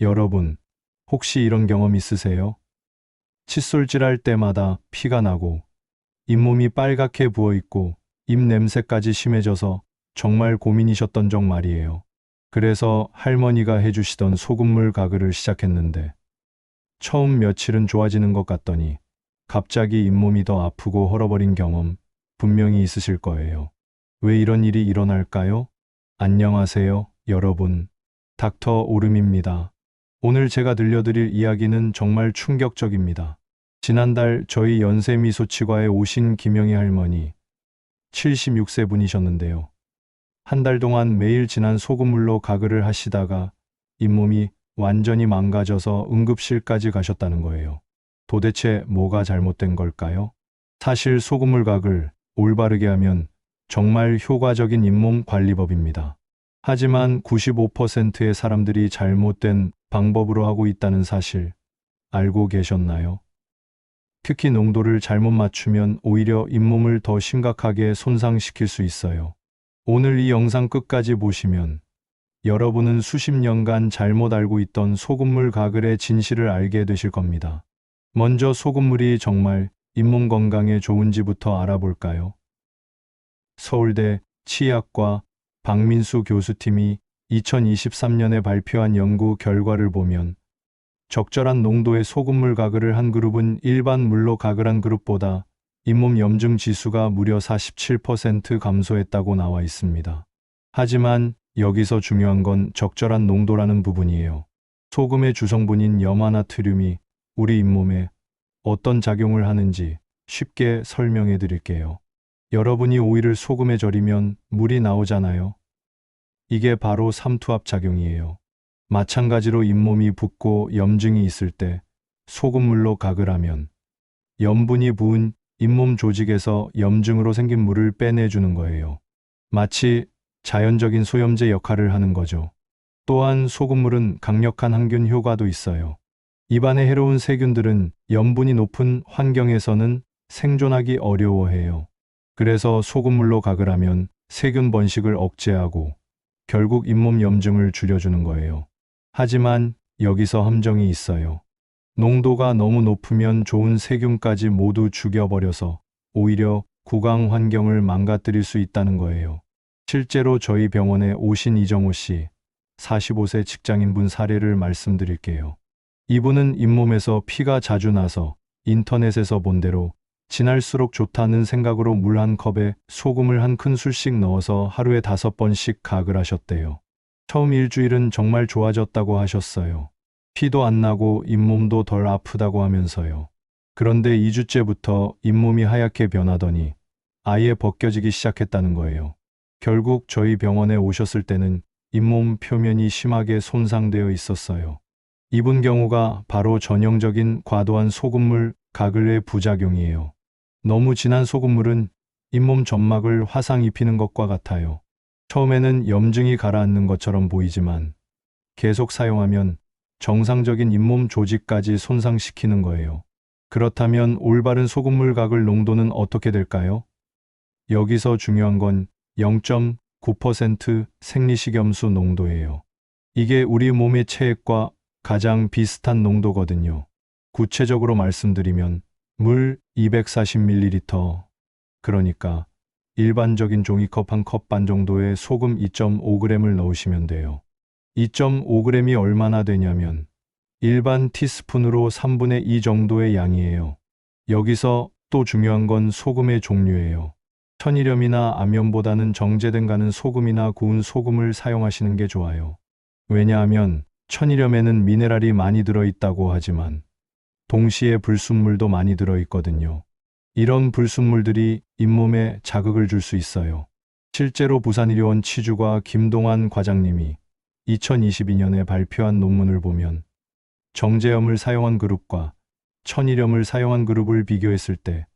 여러분, 혹시 이런 경험 있으세요? 칫솔질할 때마다 피가 나고 잇몸이 빨갛게 부어있고 입 냄새까지 심해져서 정말 고민이셨던 적 말이에요. 그래서 할머니가 해주시던 소금물 가글을 시작했는데 처음 며칠은 좋아지는 것 같더니 갑자기 잇몸이 더 아프고 헐어버린 경험 분명히 있으실 거예요. 왜 이런 일이 일어날까요? 안녕하세요, 여러분. 닥터 오름입니다. 오늘 제가 들려드릴 이야기는 정말 충격적입니다. 지난달 저희 연세미소치과에 오신 김영희 할머니, 76세 분이셨는데요. 한 달 동안 매일 진한 소금물로 가글을 하시다가 잇몸이 완전히 망가져서 응급실까지 가셨다는 거예요. 도대체 뭐가 잘못된 걸까요? 사실 소금물 가글 올바르게 하면 정말 효과적인 잇몸 관리법입니다. 하지만 95%의 사람들이 잘못된 방법으로 하고 있다는 사실 알고 계셨나요? 특히 농도를 잘못 맞추면 오히려 잇몸을 더 심각하게 손상시킬 수 있어요. 오늘 이 영상 끝까지 보시면 여러분은 수십 년간 잘못 알고 있던 소금물 가글의 진실을 알게 되실 겁니다. 먼저 소금물이 정말 잇몸 건강에 좋은지부터 알아볼까요? 서울대 치의학과 박민수 교수팀이 2023년에 발표한 연구 결과를 보면 적절한 농도의 소금물 가글을 한 그룹은 일반 물로 가글한 그룹보다 잇몸 염증 지수가 무려 47% 감소했다고 나와 있습니다. 하지만 여기서 중요한 건 적절한 농도라는 부분이에요. 소금의 주성분인 염화나트륨이 우리 잇몸에 어떤 작용을 하는지 쉽게 설명해 드릴게요. 여러분이 오이를 소금에 절이면 물이 나오잖아요. 이게 바로 삼투압 작용이에요. 마찬가지로 잇몸이 붓고 염증이 있을 때 소금물로 가글하면 염분이 부은 잇몸 조직에서 염증으로 생긴 물을 빼내주는 거예요. 마치 자연적인 소염제 역할을 하는 거죠. 또한 소금물은 강력한 항균 효과도 있어요. 입안에 해로운 세균들은 염분이 높은 환경에서는 생존하기 어려워해요. 그래서 소금물로 가글하면 세균 번식을 억제하고 결국 잇몸 염증을 줄여주는 거예요. 하지만 여기서 함정이 있어요. 농도가 너무 높으면 좋은 세균까지 모두 죽여버려서 오히려 구강 환경을 망가뜨릴 수 있다는 거예요. 실제로 저희 병원에 오신 이정호 씨, 45세 직장인분 사례를 말씀드릴게요. 이분은 잇몸에서 피가 자주 나서 인터넷에서 본 대로 진할수록 좋다는 생각으로 물 한 컵에 소금을 한 큰술씩 넣어서 하루에 5번씩 가글하셨대요. 처음 일주일은 정말 좋아졌다고 하셨어요. 피도 안 나고 잇몸도 덜 아프다고 하면서요. 그런데 2주째부터 잇몸이 하얗게 변하더니 아예 벗겨지기 시작했다는 거예요. 결국 저희 병원에 오셨을 때는 잇몸 표면이 심하게 손상되어 있었어요. 이분 경우가 바로 전형적인 과도한 소금물 가글의 부작용이에요. 너무 진한 소금물은 잇몸 점막을 화상 입히는 것과 같아요. 처음에는 염증이 가라앉는 것처럼 보이지만 계속 사용하면 정상적인 잇몸 조직까지 손상시키는 거예요. 그렇다면 올바른 소금물 가글 농도는 어떻게 될까요? 여기서 중요한 건 0.9% 생리식염수 농도예요. 이게 우리 몸의 체액과 가장 비슷한 농도거든요. 구체적으로 말씀드리면 물 240ml, 그러니까 일반적인 종이컵 한 컵 반 정도의 소금 2.5g을 넣으시면 돼요. 2.5g이 얼마나 되냐면 일반 티스푼으로 3분의 2 정도의 양이에요. 여기서 또 중요한 건 소금의 종류예요. 천일염이나 암염보다는 정제된 가는 소금이나 구운 소금을 사용하시는 게 좋아요. 왜냐하면 천일염에는 미네랄이 많이 들어있다고 하지만 동시에 불순물도 많이 들어있거든요. 이런 불순물들이 잇몸에 자극을 줄 수 있어요. 실제로 부산의료원 치주과 김동환 과장님이 2022년에 발표한 논문을 보면 정제염을 사용한 그룹과 천일염을 사용한 그룹을 비교했을 때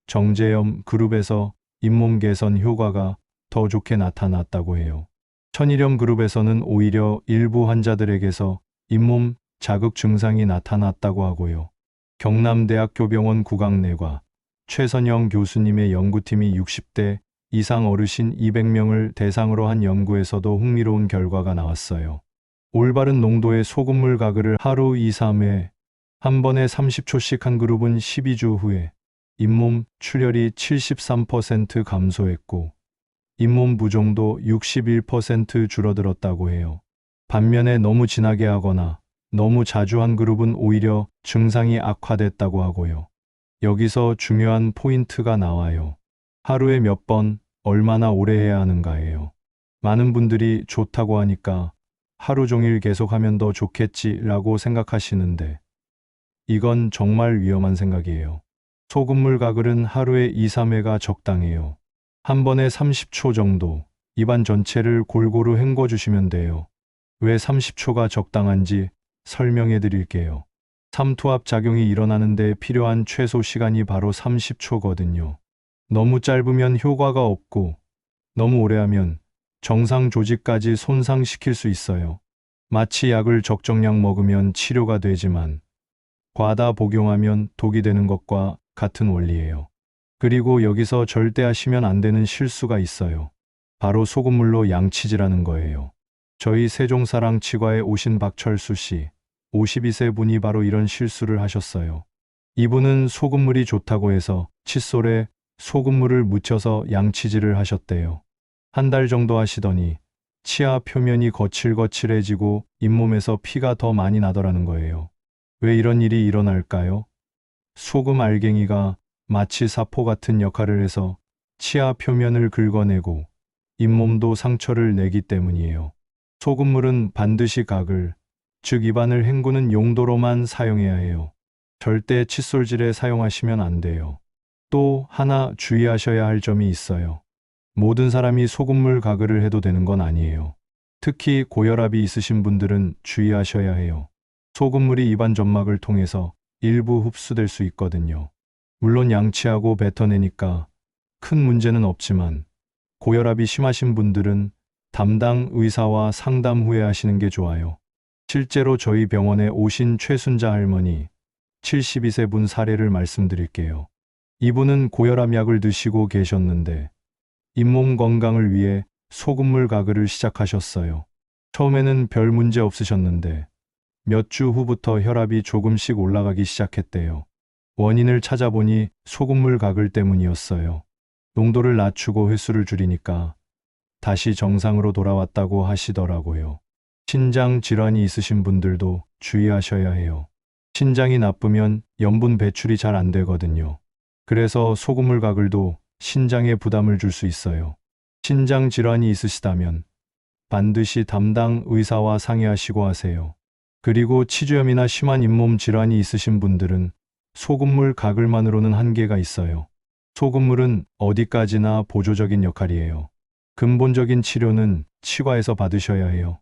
정제염 그룹에서 잇몸 개선 효과가 더 좋게 나타났다고 해요. 천일염 그룹에서는 오히려 일부 환자들에게서 잇몸 자극 증상이 나타났다고 하고요. 경남대학교병원 구강내과 최선영 교수님의 연구팀이 60대 이상 어르신 200명을 대상으로 한 연구에서도 흥미로운 결과가 나왔어요. 올바른 농도의 소금물 가글을 하루 2, 3회, 한 번에 30초씩 한 그룹은 12주 후에 잇몸 출혈이 73% 감소했고 잇몸 부종도 61% 줄어들었다고 해요. 반면에 너무 진하게 하거나 너무 자주 한 그룹은 오히려 증상이 악화됐다고 하고요. 여기서 중요한 포인트가 나와요. 하루에 몇 번, 얼마나 오래 해야 하는가예요. 많은 분들이 좋다고 하니까 하루 종일 계속하면 더 좋겠지라고 생각하시는데 이건 정말 위험한 생각이에요. 소금물 가글은 하루에 2, 3회가 적당해요. 한 번에 30초 정도 입안 전체를 골고루 헹궈 주시면 돼요. 왜 30초가 적당한지 설명해 드릴게요. 삼투압 작용이 일어나는데 필요한 최소 시간이 바로 30초거든요. 너무 짧으면 효과가 없고 너무 오래 하면 정상 조직까지 손상시킬 수 있어요. 마치 약을 적정량 먹으면 치료가 되지만 과다 복용하면 독이 되는 것과 같은 원리예요. 그리고 여기서 절대 하시면 안 되는 실수가 있어요. 바로 소금물로 양치질하는 거예요. 저희 세종사랑치과에 오신 박철수 씨, 52세 분이 바로 이런 실수를 하셨어요. 이분은 소금물이 좋다고 해서 칫솔에 소금물을 묻혀서 양치질을 하셨대요. 한 달 정도 하시더니 치아 표면이 거칠거칠해지고 잇몸에서 피가 더 많이 나더라는 거예요. 왜 이런 일이 일어날까요? 소금 알갱이가 마치 사포 같은 역할을 해서 치아 표면을 긁어내고 잇몸도 상처를 내기 때문이에요. 소금물은 반드시 가글, 즉 입안을 헹구는 용도로만 사용해야 해요. 절대 칫솔질에 사용하시면 안 돼요. 또 하나 주의하셔야 할 점이 있어요. 모든 사람이 소금물 가글을 해도 되는 건 아니에요. 특히 고혈압이 있으신 분들은 주의하셔야 해요. 소금물이 입안 점막을 통해서 일부 흡수될 수 있거든요. 물론 양치하고 뱉어내니까 큰 문제는 없지만 고혈압이 심하신 분들은 담당 의사와 상담 후에 하시는 게 좋아요. 실제로 저희 병원에 오신 최순자 할머니 72세 분 사례를 말씀드릴게요. 이분은 고혈압 약을 드시고 계셨는데 잇몸 건강을 위해 소금물 가글을 시작하셨어요. 처음에는 별 문제 없으셨는데 몇 주 후부터 혈압이 조금씩 올라가기 시작했대요. 원인을 찾아보니 소금물 가글 때문이었어요. 농도를 낮추고 횟수를 줄이니까 다시 정상으로 돌아왔다고 하시더라고요. 신장 질환이 있으신 분들도 주의하셔야 해요. 신장이 나쁘면 염분 배출이 잘 안 되거든요. 그래서 소금물 가글도 신장에 부담을 줄 수 있어요. 신장 질환이 있으시다면 반드시 담당 의사와 상의하시고 하세요. 그리고 치주염이나 심한 잇몸 질환이 있으신 분들은 소금물 가글만으로는 한계가 있어요. 소금물은 어디까지나 보조적인 역할이에요. 근본적인 치료는 치과에서 받으셔야 해요.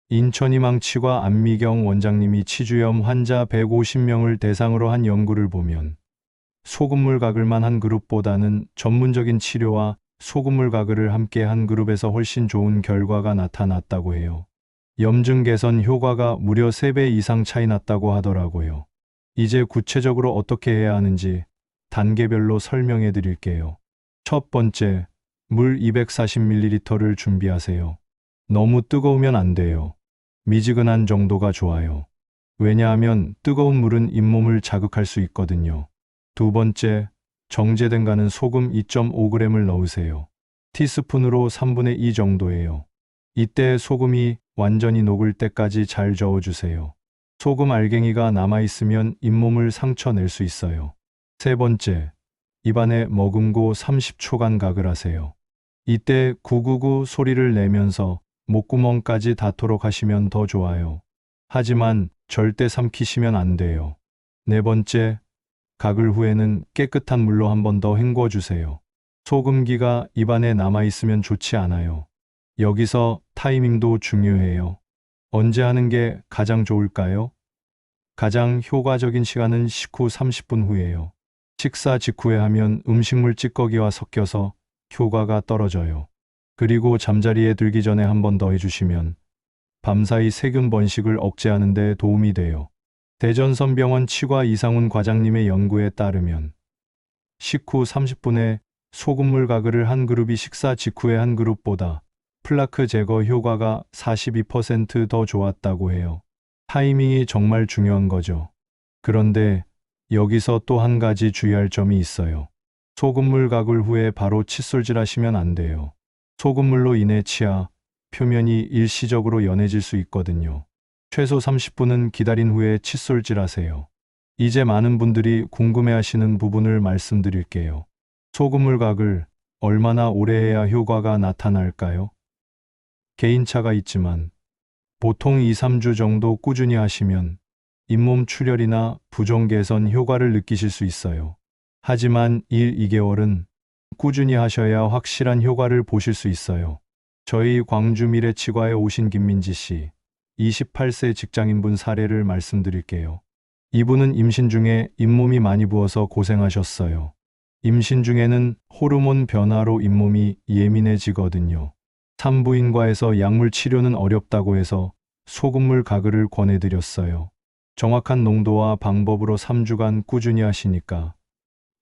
인천희망치과 안미경 원장님이 치주염 환자 150명을 대상으로 한 연구를 보면 소금물 가글만 한 그룹보다는 전문적인 치료와 소금물 가글을 함께 한 그룹에서 훨씬 좋은 결과가 나타났다고 해요. 염증 개선 효과가 무려 3배 이상 차이 났다고 하더라고요. 이제 구체적으로 어떻게 해야 하는지 단계별로 설명해 드릴게요. 첫 번째, 물 240ml를 준비하세요. 너무 뜨거우면 안 돼요. 미지근한 정도가 좋아요. 왜냐하면 뜨거운 물은 잇몸을 자극할 수 있거든요. 두 번째, 정제된 가는 소금 2.5g을 넣으세요. 티스푼으로 3분의 2 정도예요. 이때 소금이 완전히 녹을 때까지 잘 저어주세요. 소금 알갱이가 남아있으면 잇몸을 상처 낼 수 있어요. 세 번째, 입안에 머금고 30초간 가글하세요. 이때 구구구 소리를 내면서 목구멍까지 닿도록 하시면 더 좋아요. 하지만 절대 삼키시면 안 돼요. 네 번째, 가글 후에는 깨끗한 물로 한 번 더 헹궈 주세요. 소금기가 입안에 남아있으면 좋지 않아요. 여기서 타이밍도 중요해요. 언제 하는 게 가장 좋을까요? 가장 효과적인 시간은 식후 30분 후예요. 식사 직후에 하면 음식물 찌꺼기와 섞여서 효과가 떨어져요. 그리고 잠자리에 들기 전에 한 번 더 해주시면 밤사이 세균 번식을 억제하는 데 도움이 돼요. 대전선병원 치과 이상훈 과장님의 연구에 따르면 식후 30분에 소금물 가글을 한 그룹이 식사 직후에 한 그룹보다 플라크 제거 효과가 42% 더 좋았다고 해요. 타이밍이 정말 중요한 거죠. 그런데 여기서 또 한 가지 주의할 점이 있어요. 소금물 가글 후에 바로 칫솔질 하시면 안 돼요. 소금물로 인해 치아 표면이 일시적으로 연해질 수 있거든요. 최소 30분은 기다린 후에 칫솔질 하세요. 이제 많은 분들이 궁금해하시는 부분을 말씀드릴게요. 소금물 가글 얼마나 오래 해야 효과가 나타날까요? 개인차가 있지만 보통 2, 3주 정도 꾸준히 하시면 잇몸 출혈이나 부종 개선 효과를 느끼실 수 있어요. 하지만 1, 2개월은 꾸준히 하셔야 확실한 효과를 보실 수 있어요. 저희 광주 미래치과에 오신 김민지 씨, 28세 직장인분 사례를 말씀드릴게요. 이분은 임신 중에 잇몸이 많이 부어서 고생하셨어요. 임신 중에는 호르몬 변화로 잇몸이 예민해지거든요. 산부인과에서 약물 치료는 어렵다고 해서 소금물 가글을 권해드렸어요. 정확한 농도와 방법으로 3주간 꾸준히 하시니까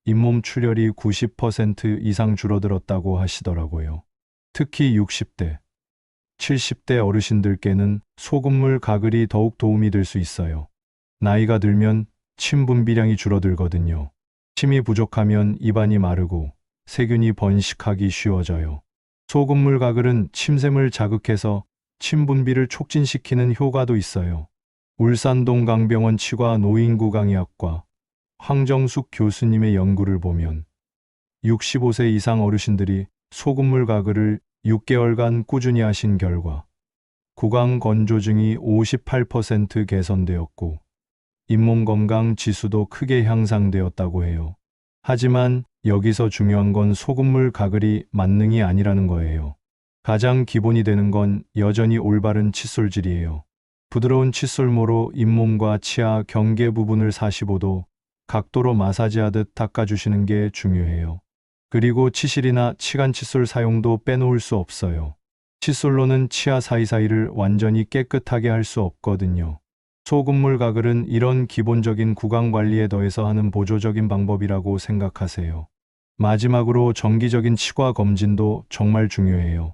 잇몸 출혈이 90% 이상 줄어들었다고 하시더라고요. 특히 60대, 70대 어르신들께는 소금물 가글이 더욱 도움이 될 수 있어요. 나이가 들면 침 분비량이 줄어들거든요. 침이 부족하면 입안이 마르고 세균이 번식하기 쉬워져요. 소금물 가글은 침샘을 자극해서 침 분비를 촉진시키는 효과도 있어요. 울산동 강병원 치과 노인구강의학과 황정숙 교수님의 연구를 보면 65세 이상 어르신들이 소금물 가글을 6개월간 꾸준히 하신 결과 구강 건조증이 58% 개선되었고 잇몸 건강 지수도 크게 향상되었다고 해요. 하지만 여기서 중요한 건 소금물 가글이 만능이 아니라는 거예요. 가장 기본이 되는 건 여전히 올바른 칫솔질이에요. 부드러운 칫솔모로 잇몸과 치아 경계 부분을 45도 각도로 마사지하듯 닦아주시는 게 중요해요. 그리고 치실이나 치간 칫솔 사용도 빼놓을 수 없어요. 칫솔로는 치아 사이사이를 완전히 깨끗하게 할 수 없거든요. 소금물 가글은 이런 기본적인 구강 관리에 더해서 하는 보조적인 방법이라고 생각하세요. 마지막으로 정기적인 치과 검진도 정말 중요해요.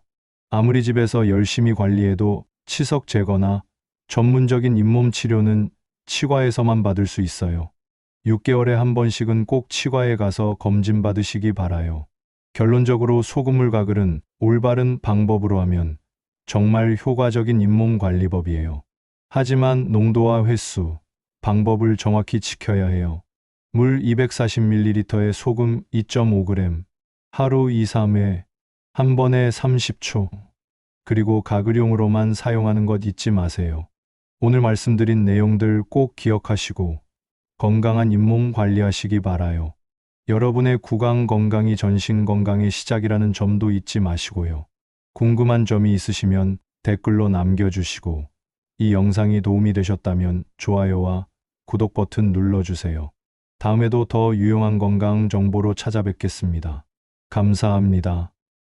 아무리 집에서 열심히 관리해도 치석 제거나 전문적인 잇몸 치료는 치과에서만 받을 수 있어요. 6개월에 한 번씩은 꼭 치과에 가서 검진 받으시기 바라요. 결론적으로 소금물 가글은 올바른 방법으로 하면 정말 효과적인 잇몸 관리법이에요. 하지만 농도와 횟수, 방법을 정확히 지켜야 해요. 물 240ml에 소금 2.5g, 하루 2, 3회, 한 번에 30초, 그리고 가글용으로만 사용하는 것 잊지 마세요. 오늘 말씀드린 내용들 꼭 기억하시고 건강한 잇몸 관리하시기 바라요. 여러분의 구강 건강이 전신 건강의 시작이라는 점도 잊지 마시고요. 궁금한 점이 있으시면 댓글로 남겨주시고 이 영상이 도움이 되셨다면 좋아요와 구독 버튼 눌러주세요. 다음에도 더 유용한 건강 정보로 찾아뵙겠습니다. 감사합니다.